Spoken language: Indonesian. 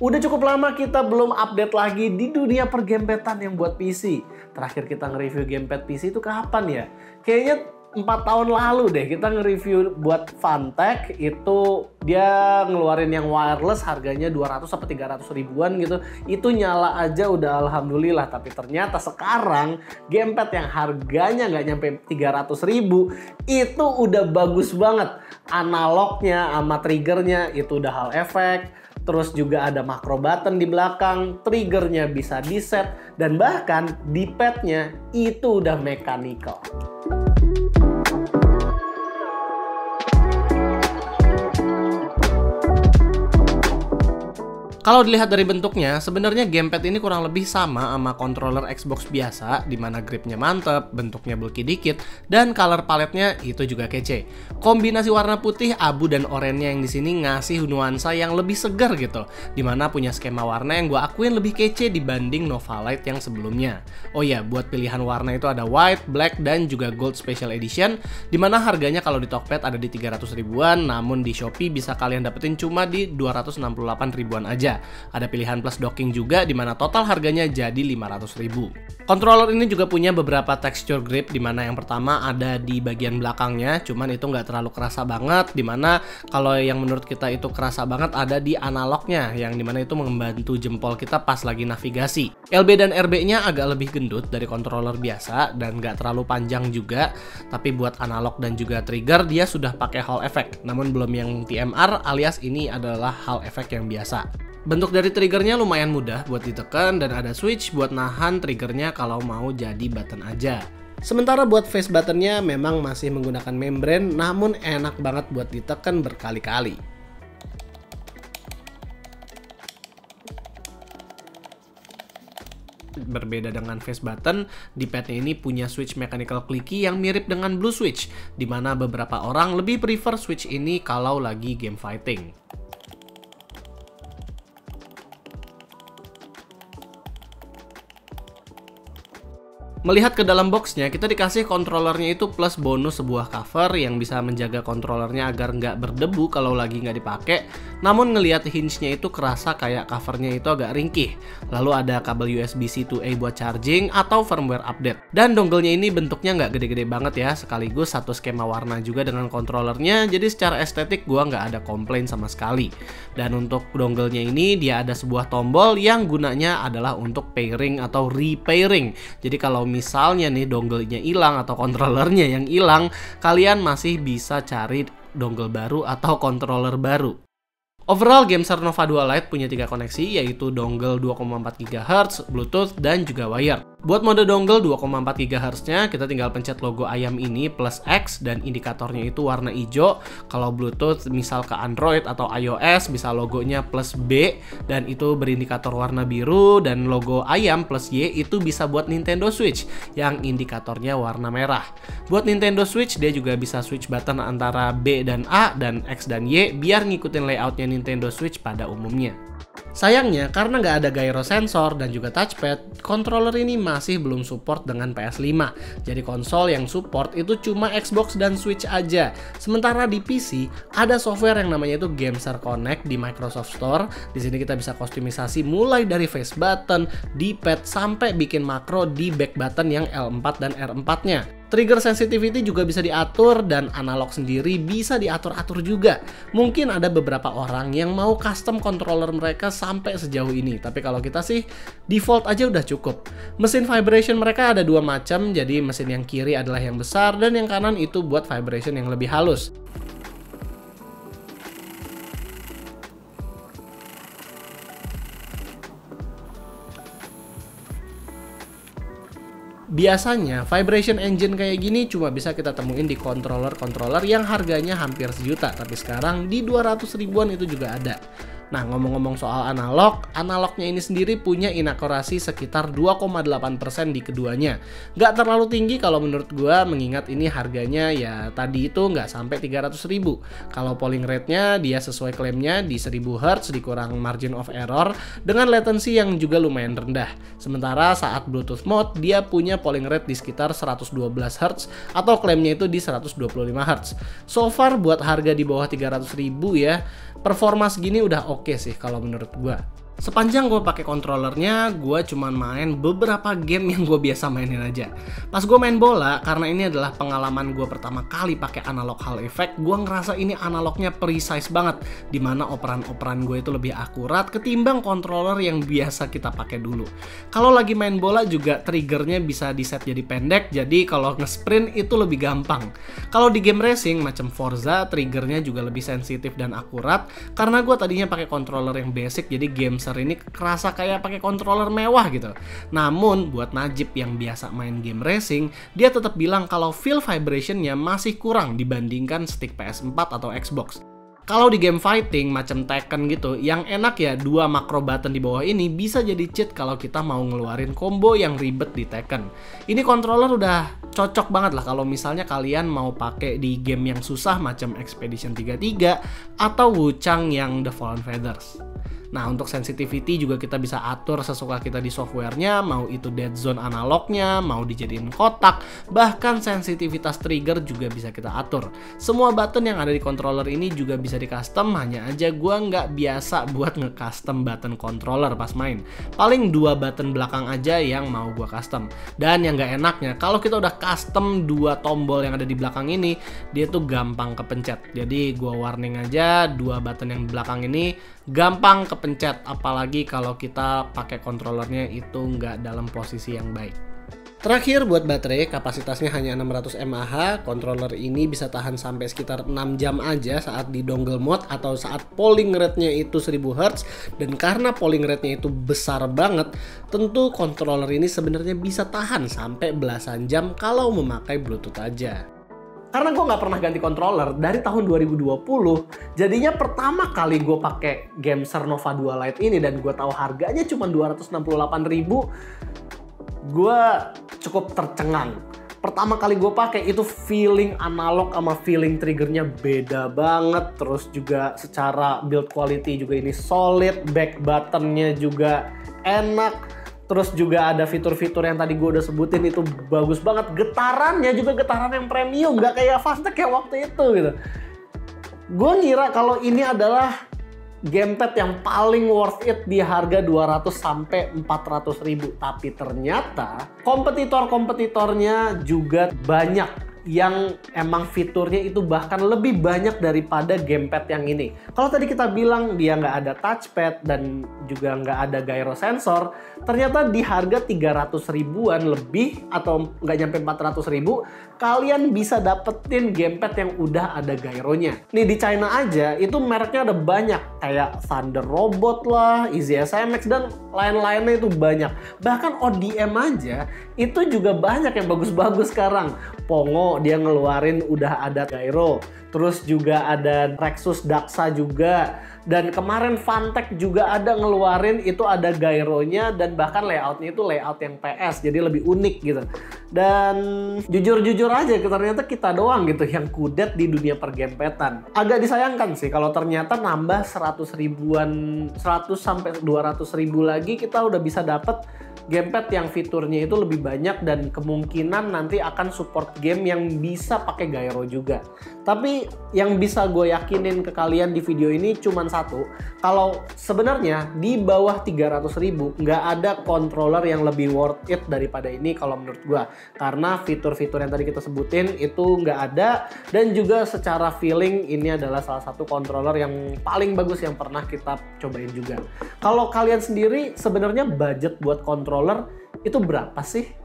Udah cukup lama kita belum update lagi di dunia pergamepetan yang buat PC. Terakhir kita nge-review gamepad PC itu kapan ya? Kayaknya 4 tahun lalu deh kita nge-review buat Funtech. Itu dia ngeluarin yang wireless harganya 200 sampai 300 ribuan gitu. Itu nyala aja udah alhamdulillah. Tapi ternyata sekarang gamepad yang harganya nggak nyampe 300 ribu itu udah bagus banget. Analognya sama triggernya itu udah hall effect. Terus juga ada macro button di belakang, triggernya bisa di-set, dan bahkan di padnya itu udah mechanical. Kalau dilihat dari bentuknya, sebenarnya gamepad ini kurang lebih sama controller Xbox biasa, di mana gripnya mantep, bentuknya bulky dikit, dan color paletnya itu juga kece. Kombinasi warna putih, abu, dan oranye yang di sini ngasih nuansa yang lebih segar gitu, di mana punya skema warna yang gue akuin lebih kece dibanding Nova Lite yang sebelumnya. Oh ya, buat pilihan warna itu ada white, black, dan juga gold special edition, di mana harganya kalau di Tokped ada di 300 ribuan, namun di Shopee bisa kalian dapetin cuma di 268 ribuan aja. Ada pilihan plus docking juga di mana total harganya jadi 500 ribu. Controller ini juga punya beberapa texture grip, di mana yang pertama ada di bagian belakangnya, cuman itu nggak terlalu kerasa banget, di mana kalau yang menurut kita itu kerasa banget ada di analognya, yang dimana itu membantu jempol kita pas lagi navigasi. LB dan RB-nya agak lebih gendut dari controller biasa dan nggak terlalu panjang juga, tapi buat analog dan juga trigger dia sudah pakai hall effect, namun belum yang TMR alias ini adalah hall effect yang biasa. Bentuk dari triggernya lumayan mudah buat ditekan dan ada switch buat nahan triggernya kalau mau jadi button aja. Sementara buat face buttonnya memang masih menggunakan membrane, namun enak banget buat ditekan berkali-kali. Berbeda dengan face button, di padnya ini punya switch mechanical clicky yang mirip dengan blue switch, di mana beberapa orang lebih prefer switch ini kalau lagi game fighting. Melihat ke dalam boxnya, kita dikasih controllernya itu plus bonus sebuah cover yang bisa menjaga controllernya agar nggak berdebu kalau lagi nggak dipakai. Namun ngelihat hinge-nya itu kerasa kayak covernya itu agak ringkih. Lalu ada kabel USB-C to A buat charging atau firmware update. Dan dongle-nya ini bentuknya nggak gede-gede banget ya, sekaligus satu skema warna juga dengan controllernya. Jadi secara estetik gua nggak ada komplain sama sekali. Dan untuk dongle-nya ini dia ada sebuah tombol yang gunanya adalah untuk pairing atau repairing. Jadi kalau misalnya nih dongle-nya hilang atau controllernya yang hilang, kalian masih bisa cari dongle baru atau controller baru. Overall, Gameser Nova 2 Lite punya 3 koneksi, yaitu dongle 2,4 GHz, Bluetooth, dan juga wire. Buat mode dongle 2,4 GHz-nya, kita tinggal pencet logo ayam ini plus X dan indikatornya itu warna hijau. Kalau Bluetooth misal ke Android atau iOS bisa logonya plus B dan itu berindikator warna biru, dan logo ayam plus Y itu bisa buat Nintendo Switch yang indikatornya warna merah. Buat Nintendo Switch dia juga bisa switch button antara B dan A dan X dan Y biar ngikutin layoutnya Nintendo Switch pada umumnya. Sayangnya, karena nggak ada gyro sensor dan juga touchpad, controller ini masih belum support dengan PS5. Jadi konsol yang support itu cuma Xbox dan Switch aja. Sementara di PC, ada software yang namanya itu Gameser Connect di Microsoft Store. Di sini kita bisa kustomisasi mulai dari face button, D-pad, sampai bikin makro di back button yang L4 dan R4-nya. Trigger sensitivity juga bisa diatur dan analog sendiri bisa diatur-atur juga. Mungkin ada beberapa orang yang mau custom controller mereka sampai sejauh ini, tapi kalau kita sih default aja udah cukup. Mesin vibration mereka ada dua macam, jadi mesin yang kiri adalah yang besar dan yang kanan itu buat vibration yang lebih halus. Biasanya vibration engine kayak gini cuma bisa kita temuin di controller-controller yang harganya hampir sejuta, tapi sekarang di 200 ribuan itu juga ada. Nah, ngomong-ngomong soal analognya ini sendiri punya inakurasi sekitar 2,8% di keduanya. Nggak terlalu tinggi kalau menurut gua, mengingat ini harganya ya tadi itu nggak sampai 300 ribu. Kalau polling rate-nya dia sesuai klaimnya di 1000 Hz dikurang margin of error dengan latency yang juga lumayan rendah. Sementara saat Bluetooth mode dia punya polling rate di sekitar 112 Hz atau klaimnya itu di 125 Hz. So far buat harga di bawah 300 ribu ya, performa segini udah oke sih kalau menurut gua. Sepanjang gue pakai controllernya, gue cuman main beberapa game yang gue biasa mainin aja. Pas gue main bola, karena ini adalah pengalaman gue pertama kali pakai analog Hall effect, gue ngerasa ini analognya precise banget, dimana operan-operan gue itu lebih akurat ketimbang controller yang biasa kita pakai dulu. Kalau lagi main bola juga triggernya bisa di set jadi pendek, jadi kalau nge-sprint itu lebih gampang. Kalau di game racing macam Forza, triggernya juga lebih sensitif dan akurat, karena gue tadinya pakai controller yang basic, jadi game ini kerasa kayak pakai controller mewah gitu. Namun buat Najib yang biasa main game racing, dia tetap bilang kalau feel vibrationnya masih kurang dibandingkan stick PS4 atau Xbox. Kalau di game fighting macam Tekken gitu, yang enak ya 2 makro button di bawah ini bisa jadi cheat kalau kita mau ngeluarin combo yang ribet di Tekken. Ini controller udah cocok banget lah kalau misalnya kalian mau pakai di game yang susah macam Expedition 33 atau Wuchang yang The Fallen Feathers. Nah, untuk sensitivity juga kita bisa atur sesuka kita di softwarenya, mau itu dead zone analognya, mau dijadiin kotak, bahkan sensitivitas trigger juga bisa kita atur. Semua button yang ada di controller ini juga bisa di custom, hanya aja gua nggak biasa buat nge-custom button controller pas main. Paling 2 button belakang aja yang mau gua custom. Dan yang nggak enaknya, kalau kita udah custom 2 tombol yang ada di belakang ini, dia tuh gampang kepencet. Jadi gua warning aja, 2 button yang belakang ini gampang kepencet, apalagi kalau kita pakai controllernya itu nggak dalam posisi yang baik. Terakhir buat baterai, kapasitasnya hanya 600 mAh. Controller ini bisa tahan sampai sekitar 6 jam aja saat di dongle mode atau saat polling rate-nya itu 1000 Hz. Dan karena polling rate-nya itu besar banget, tentu controller ini sebenarnya bisa tahan sampai belasan jam kalau memakai Bluetooth aja. Karena gue nggak pernah ganti controller dari tahun 2020, jadinya pertama kali gue pakai Gamester Nova 2 Lite ini dan gue tahu harganya cuma 268.000, gue cukup tercengang. Pertama kali gue pakai itu feeling analog sama feeling triggernya beda banget, terus juga secara build quality juga ini solid, back buttonnya juga enak. Terus juga ada fitur-fitur yang tadi gue udah sebutin itu bagus banget. Getarannya juga getaran yang premium, nggak kayak Fastech yang waktu itu gitu. Gue ngira kalau ini adalah gamepad yang paling worth it di harga 200 sampai 400 ribu. Tapi ternyata kompetitor-kompetitornya juga banyak yang emang fiturnya itu bahkan lebih banyak daripada gamepad yang ini. Kalau tadi kita bilang dia nggak ada touchpad dan juga nggak ada gyro sensor, ternyata di harga 300 ribuan lebih atau nggak nyampe 400 ribu, kalian bisa dapetin gamepad yang udah ada gyronya. Nih di China aja itu mereknya ada banyak, kayak Thunder Robot lah, Easy SMX dan lain-lainnya itu banyak. Bahkan ODM aja itu juga banyak yang bagus-bagus sekarang. Pongo dia ngeluarin udah ada gyro, terus juga ada Rexus Daxa juga, dan kemarin Fantech juga ada ngeluarin itu ada gyronya dan bahkan layoutnya itu layout yang PS, jadi lebih unik gitu. Dan jujur-jujur aja ternyata kita doang gitu yang kudet di dunia pergamepetan. Agak disayangkan sih kalau ternyata nambah 100 ribuan, 100 sampai 200 ribu lagi kita udah bisa dapet gamepad yang fiturnya itu lebih banyak dan kemungkinan nanti akan support game yang bisa pakai gyro juga. Tapi yang bisa gue yakinin ke kalian di video ini cuma satu, kalau sebenarnya di bawah 300 ribu nggak ada controller yang lebih worth it daripada ini kalau menurut gue. Karena fitur-fitur yang tadi kita sebutin itu nggak ada, dan juga secara feeling ini adalah salah satu controller yang paling bagus yang pernah kita cobain juga. Kalau kalian sendiri sebenarnya budget buat controller itu berapa sih?